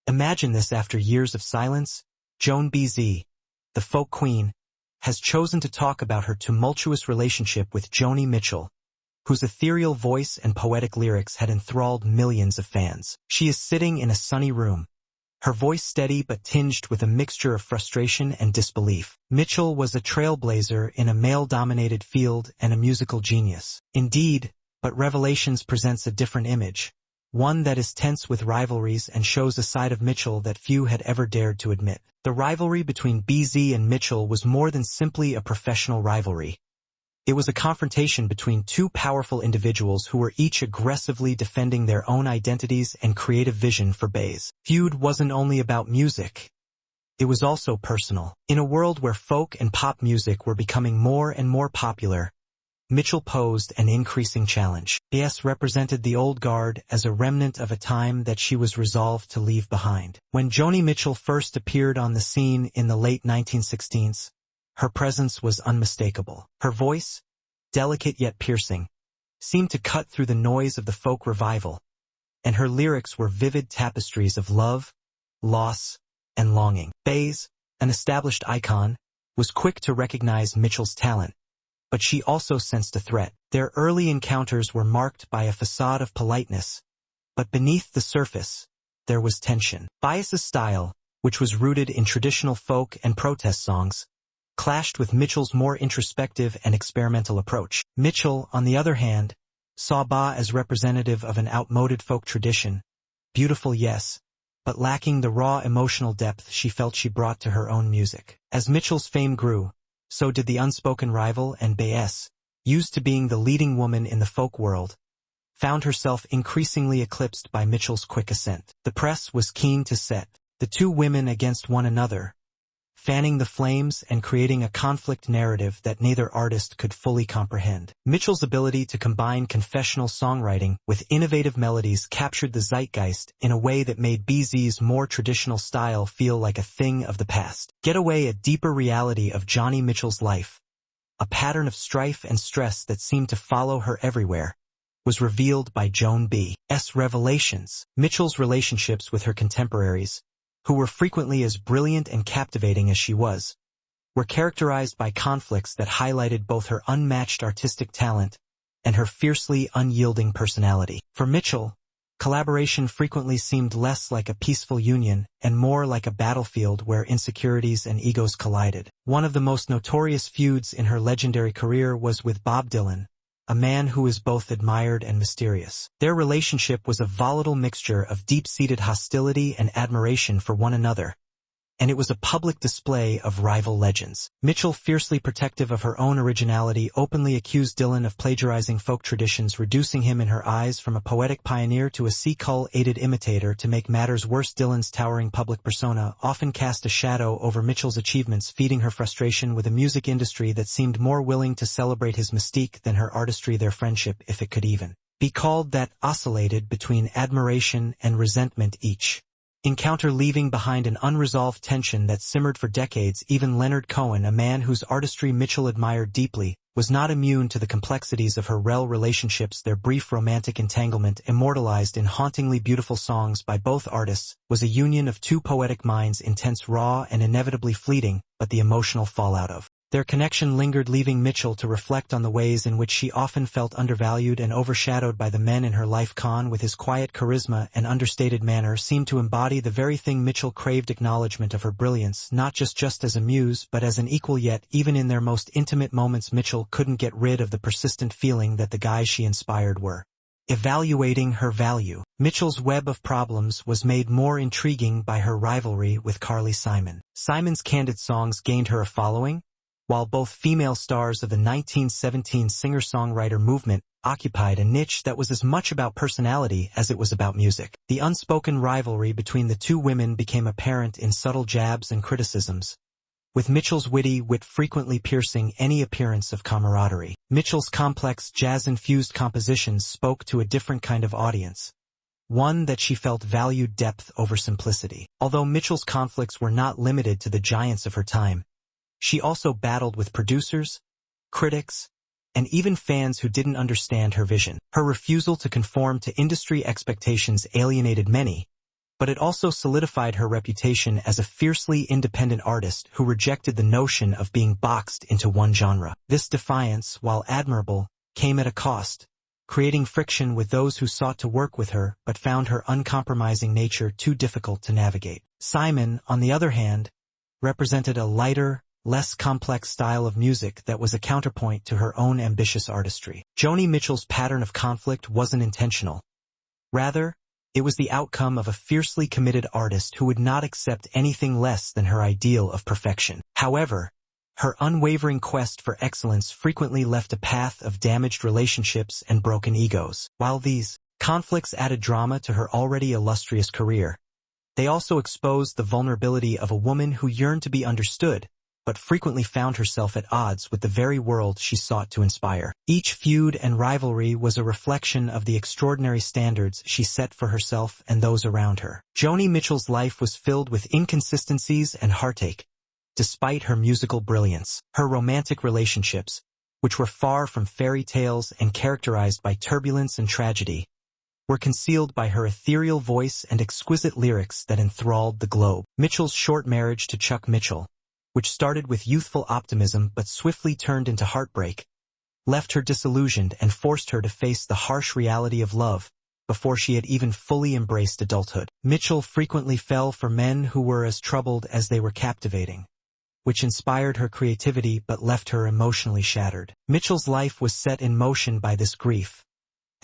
Imagine this: after years of silence, Joan Baez, the folk queen, has chosen to talk about her tumultuous relationship with Joni Mitchell, whose ethereal voice and poetic lyrics had enthralled millions of fans. She is sitting in a sunny room, her voice steady but tinged with a mixture of frustration and disbelief. Mitchell was a trailblazer in a male-dominated field and a musical genius. Indeed, but Revelations presents a different image, one that is tense with rivalries and shows a side of Mitchell that few had ever dared to admit. The rivalry between Baez and Mitchell was more than simply a professional rivalry. It was a confrontation between two powerful individuals who were each aggressively defending their own identities and creative vision for Baez. Feud wasn't only about music. It was also personal. In a world where folk and pop music were becoming more and more popular, Mitchell posed an increasing challenge. Baez represented the old guard as a remnant of a time that she was resolved to leave behind. When Joni Mitchell first appeared on the scene in the late 1960s, her presence was unmistakable. Her voice, delicate yet piercing, seemed to cut through the noise of the folk revival, and her lyrics were vivid tapestries of love, loss, and longing. Baez, an established icon, was quick to recognize Mitchell's talent, but she also sensed a threat. Their early encounters were marked by a facade of politeness, but beneath the surface, there was tension. Baez's style, which was rooted in traditional folk and protest songs, clashed with Mitchell's more introspective and experimental approach. Mitchell, on the other hand, saw Baez as representative of an outmoded folk tradition, beautiful yes, but lacking the raw emotional depth she felt she brought to her own music. As Mitchell's fame grew, so did the unspoken rival, and Baez, used to being the leading woman in the folk world, found herself increasingly eclipsed by Mitchell's quick ascent. The press was keen to set the two women against one another, fanning the flames and creating a conflict narrative that neither artist could fully comprehend. Mitchell's ability to combine confessional songwriting with innovative melodies captured the zeitgeist in a way that made Baez's more traditional style feel like a thing of the past. Get away: a deeper reality of Joni Mitchell's life, a pattern of strife and stress that seemed to follow her everywhere, was revealed by Joan Baez's Revelations. Mitchell's relationships with her contemporaries, who were frequently as brilliant and captivating as she was, were characterized by conflicts that highlighted both her unmatched artistic talent and her fiercely unyielding personality. For Mitchell, collaboration frequently seemed less like a peaceful union and more like a battlefield where insecurities and egos collided. One of the most notorious feuds in her legendary career was with Bob Dylan, a man who is both admired and mysterious. Their relationship was a volatile mixture of deep-seated hostility and admiration for one another, and it was a public display of rival legends. Mitchell, fiercely protective of her own originality, openly accused Dylan of plagiarizing folk traditions, reducing him in her eyes from a poetic pioneer to a sequel-aided imitator. To make matters worse, Dylan's towering public persona often cast a shadow over Mitchell's achievements, feeding her frustration with a music industry that seemed more willing to celebrate his mystique than her artistry. Their friendship, if it could even be called that, oscillated between admiration and resentment, each encounter leaving behind an unresolved tension that simmered for decades. Even Leonard Cohen, a man whose artistry Mitchell admired deeply, was not immune to the complexities of her relationships. Their brief romantic entanglement, immortalized in hauntingly beautiful songs by both artists, was a union of two poetic minds, intense, raw, and inevitably fleeting, but the emotional fallout of their connection lingered, leaving Mitchell to reflect on the ways in which she often felt undervalued and overshadowed by the men in her life. Cohen, with his quiet charisma and understated manner, seemed to embody the very thing Mitchell craved: acknowledgement of her brilliance, not just as a muse but as an equal. Yet, even in their most intimate moments, Mitchell couldn't get rid of the persistent feeling that the guys she inspired were evaluating her value. Mitchell's web of problems was made more intriguing by her rivalry with Carly Simon. Simon's candid songs gained her a following, while both female stars of the 1917 singer-songwriter movement occupied a niche that was as much about personality as it was about music. The unspoken rivalry between the two women became apparent in subtle jabs and criticisms, with Mitchell's witty wit frequently piercing any appearance of camaraderie. Mitchell's complex, jazz-infused compositions spoke to a different kind of audience, one that she felt valued depth over simplicity. Although Mitchell's conflicts were not limited to the giants of her time, she also battled with producers, critics, and even fans who didn't understand her vision. Her refusal to conform to industry expectations alienated many, but it also solidified her reputation as a fiercely independent artist who rejected the notion of being boxed into one genre. This defiance, while admirable, came at a cost, creating friction with those who sought to work with her but found her uncompromising nature too difficult to navigate. Simon, on the other hand, represented a lighter, less complex style of music that was a counterpoint to her own ambitious artistry. Joni Mitchell's pattern of conflict wasn't intentional. Rather, it was the outcome of a fiercely committed artist who would not accept anything less than her ideal of perfection. However, her unwavering quest for excellence frequently left a path of damaged relationships and broken egos. While these conflicts added drama to her already illustrious career, they also exposed the vulnerability of a woman who yearned to be understood, but frequently found herself at odds with the very world she sought to inspire. Each feud and rivalry was a reflection of the extraordinary standards she set for herself and those around her. Joni Mitchell's life was filled with inconsistencies and heartache, despite her musical brilliance. Her romantic relationships, which were far from fairy tales and characterized by turbulence and tragedy, were concealed by her ethereal voice and exquisite lyrics that enthralled the globe. Mitchell's short marriage to Chuck Mitchell, which started with youthful optimism but swiftly turned into heartbreak, left her disillusioned and forced her to face the harsh reality of love before she had even fully embraced adulthood. Mitchell frequently fell for men who were as troubled as they were captivating, which inspired her creativity but left her emotionally shattered. Mitchell's life was set in motion by this grief,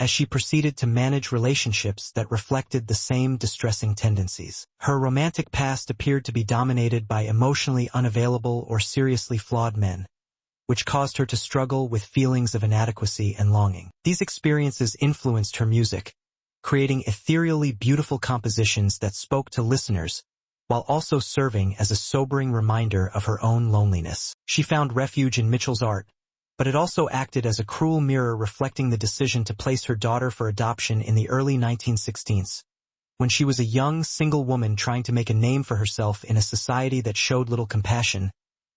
as she proceeded to manage relationships that reflected the same distressing tendencies. Her romantic past appeared to be dominated by emotionally unavailable or seriously flawed men, which caused her to struggle with feelings of inadequacy and longing. These experiences influenced her music, creating ethereally beautiful compositions that spoke to listeners, while also serving as a sobering reminder of her own loneliness. She found refuge in Mitchell's art, but it also acted as a cruel mirror reflecting the decision to place her daughter for adoption in the early 1960s. When she was a young, single woman trying to make a name for herself in a society that showed little compassion,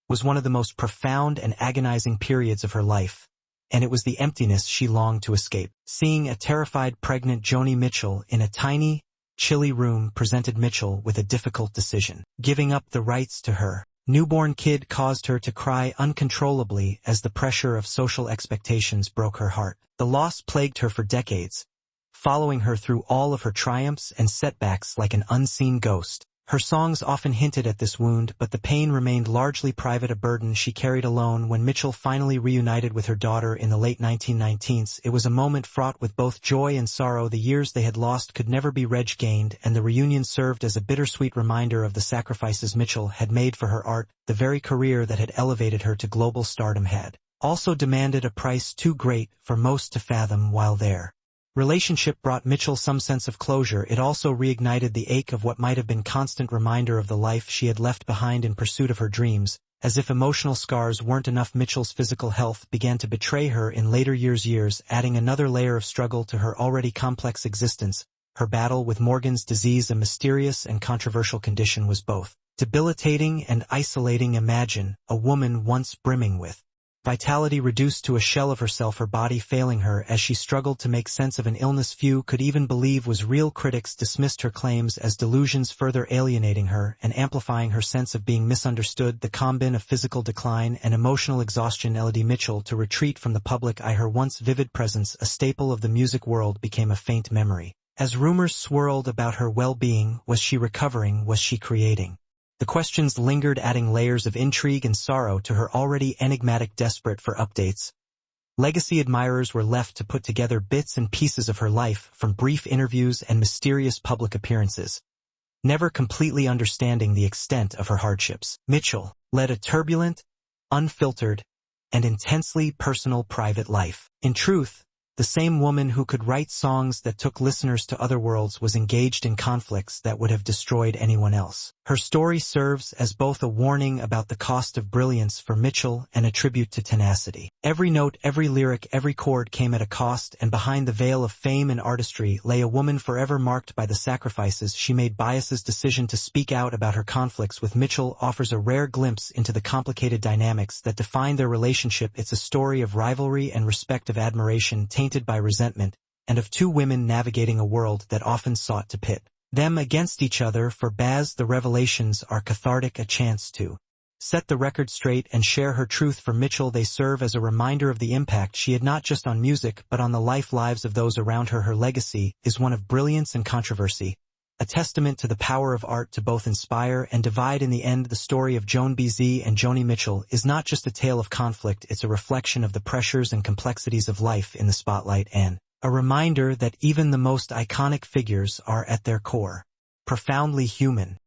was one of the most profound and agonizing periods of her life, and it was the emptiness she longed to escape. Seeing a terrified pregnant Joni Mitchell in a tiny, chilly room presented Mitchell with a difficult decision. Giving up the rights to her newborn kid caused her to cry uncontrollably as the pressure of social expectations broke her heart. The loss plagued her for decades, following her through all of her triumphs and setbacks like an unseen ghost. Her songs often hinted at this wound, but the pain remained largely private, a burden she carried alone. When Mitchell finally reunited with her daughter in the late 1990s, it was a moment fraught with both joy and sorrow. The years they had lost could never be regained, and the reunion served as a bittersweet reminder of the sacrifices Mitchell had made for her art. The very career that had elevated her to global stardom had also demanded a price too great for most to fathom. While their relationship brought Mitchell some sense of closure, it also reignited the ache of what might have been constant reminder of the life she had left behind in pursuit of her dreams. As if emotional scars weren't enough, Mitchell's physical health began to betray her in later years, adding another layer of struggle to her already complex existence. Her battle with Morgan's disease, a mysterious and controversial condition, was both debilitating and isolating. Imagine a woman once brimming with vitality reduced to a shell of herself, her body failing her as she struggled to make sense of an illness few could even believe was real. Critics dismissed her claims as delusions, further alienating her and amplifying her sense of being misunderstood. The combine of physical decline and emotional exhaustion led Mitchell to retreat from the public eye. Her once vivid presence, a staple of the music world, became a faint memory. As rumors swirled about her well-being, was she recovering? Was she creating? The questions lingered, adding layers of intrigue and sorrow to her already enigmatic. Desperate for updates, legacy admirers were left to put together bits and pieces of her life from brief interviews and mysterious public appearances, never completely understanding the extent of her hardships. Mitchell led a turbulent, unfiltered, and intensely personal private life. In truth, the same woman who could write songs that took listeners to other worlds was engaged in conflicts that would have destroyed anyone else. Her story serves as both a warning about the cost of brilliance for Mitchell and a tribute to tenacity. Every note, every lyric, every chord came at a cost, and behind the veil of fame and artistry lay a woman forever marked by the sacrifices she made. Baez's decision to speak out about her conflicts with Mitchell offers a rare glimpse into the complicated dynamics that define their relationship. It's a story of rivalry and respect, of admiration tainted by resentment, and of two women navigating a world that often sought to pit them against each other. For Baez, the revelations are cathartic, a chance to set the record straight and share her truth. For Mitchell, they serve as a reminder of the impact she had not just on music but on the lives of those around her. Her legacy is one of brilliance and controversy, a testament to the power of art to both inspire and divide. In the end, the story of Joan Baez and Joni Mitchell is not just a tale of conflict, it's a reflection of the pressures and complexities of life in the spotlight, and a reminder that even the most iconic figures are at their core profoundly human.